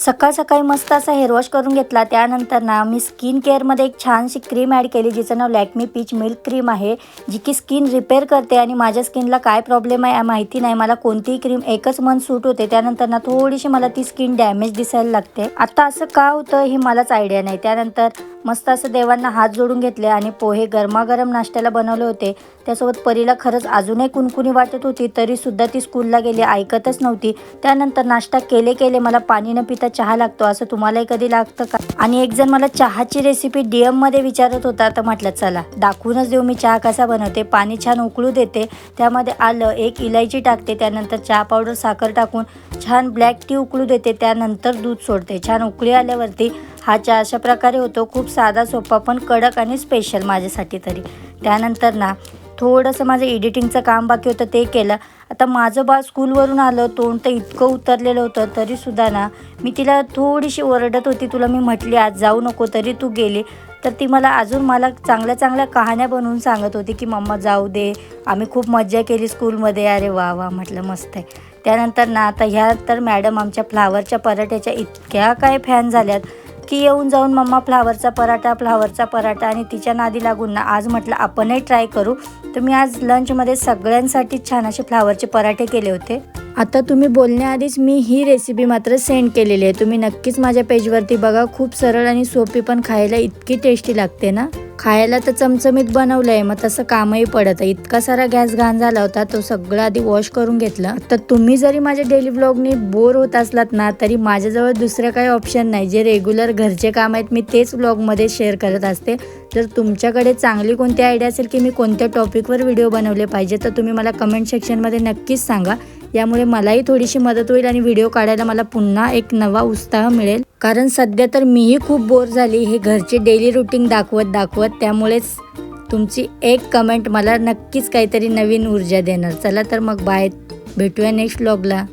सकाळ सकाळी मस्त असा हेअर वॉश करून घेतला। त्यानंतर ना मी स्किन केअरमध्ये एक छानशी क्रीम ॲड केली जिचं नाव लॅक्मे पीच मिल्क क्रीम आहे, जी की स्किन रिपेअर करते। आणि माझ्या स्किनला काय प्रॉब्लेम आहे माहिती नाही, मला कोणतीही क्रीम एकच मंथ सूट होते, त्यानंतर ना थोडीशी मला ती स्किन डॅमेज दिसायला लागते। आता असं का होतं हे मलाच आयडिया नाही। त्यानंतर मस्त असं देवांना हात जोडून घेतले आणि पोहे गरमागरम नाश्त्याला बनवले होते। त्यासोबत परीला खरंच अजूनही कुणकुणी वाटत होती, तरीसुद्धा ती स्कूलला गेली, ऐकतच नव्हती। त्यानंतर नाश्ता केले मला पाणी न पिता चहा लागतो, असं तुम्हालाही कधी लागतं का? आणि एक जण मला चहाची रेसिपी DM मध्ये विचारत होता, तर म्हटलं चला दाखवूनच देऊ मी चहा कसा बनवते। पाणी छान उकळू देते, त्यामध्ये आलं, एक इलायची टाकते, त्यानंतर चहा पावडर साखर टाकून छान ब्लॅक टी उकळू देते, त्यानंतर दूध सोडते। छान उकळी आल्यावरती हा चहा अशा प्रकारे होतो, खूप साधा सोपा पण कडक आणि स्पेशल माझ्यासाठी तरी। त्यानंतर ना थोडंसं माझं एडिटिंगचं काम बाकी होतं, ते केलं। आता माझं बाळ स्कूलवरून आलं, तोंड तर इतकं उतरलेलं होतं, तरीसुद्धा ना मी तिला थोडीशी ओरडत होती, तुला मी म्हटली आज जाऊ नको तरी तू गेली। तर ती मला चांगल्या चांगल्या कहाण्या बनवून सांगत होती की मम्मा जाऊ दे, आम्ही खूप मज्जा केली स्कूलमध्ये। अरे वा वा, म्हटलं मस्त आहे। त्यानंतर ना आता ह्या तर मॅडम आमच्या फ्लावरच्या पराठ्याच्या इतक्या काय फॅन झाल्यात की येऊन जाऊन मम्मा फ्लावरचा पराठा, आणि तिच्या नादी लागून ना आज म्हटलं आपणही ट्राय करू। तर मी आज लंचमध्ये सगळ्यांसाठी छान असे फ्लावरचे पराठे केले होते। आता तुम्ही बोलण्याआधीच मी ही रेसिपी मात्र सेंड केलेली आहे, तुम्ही नक्कीच माझ्या पेजवरती बघा। खूप सरळ आणि सोपी, पण खायला इतकी टेस्टी लागते ना। खायला तर चमचमीत बनवलं आहे, मग तसं कामही पडत आहे। इतका सारा गॅस घाण झाला होता, तो सगळं आधी वॉश करून घेतला। तर तुम्ही जरी माझ्या डेली ब्लॉगनी बोर होत असलात ना, तरी माझ्याजवळ दुसरं काही ऑप्शन नाही। जे रेग्युलर घरचे काम आहेत मी तेच ब्लॉगमध्ये शेअर करत असते। जर तुमच्याकडे चांगली कोणती आयडिया असेल की मी कोणत्या टॉपिकवर व्हिडिओ बनवले पाहिजे, तर तुम्ही मला कमेंट सेक्शनमध्ये नक्कीच सांगा। यामुळे मलाही थोडीशी मदत होईल आणि व्हिडिओ काढायला मला पुन्हा एक नवा उत्साह मिळेल। कारण सध्या तर मीही खूप बोर झाली हे घरचे डेली रुटीन दाखवत, त्यामुळेच तुमची एक कमेंट मला नक्कीच काहीतरी नवीन ऊर्जा देणार। चला तर मग बाय, भेटूया नेक्स्ट व्लॉगला।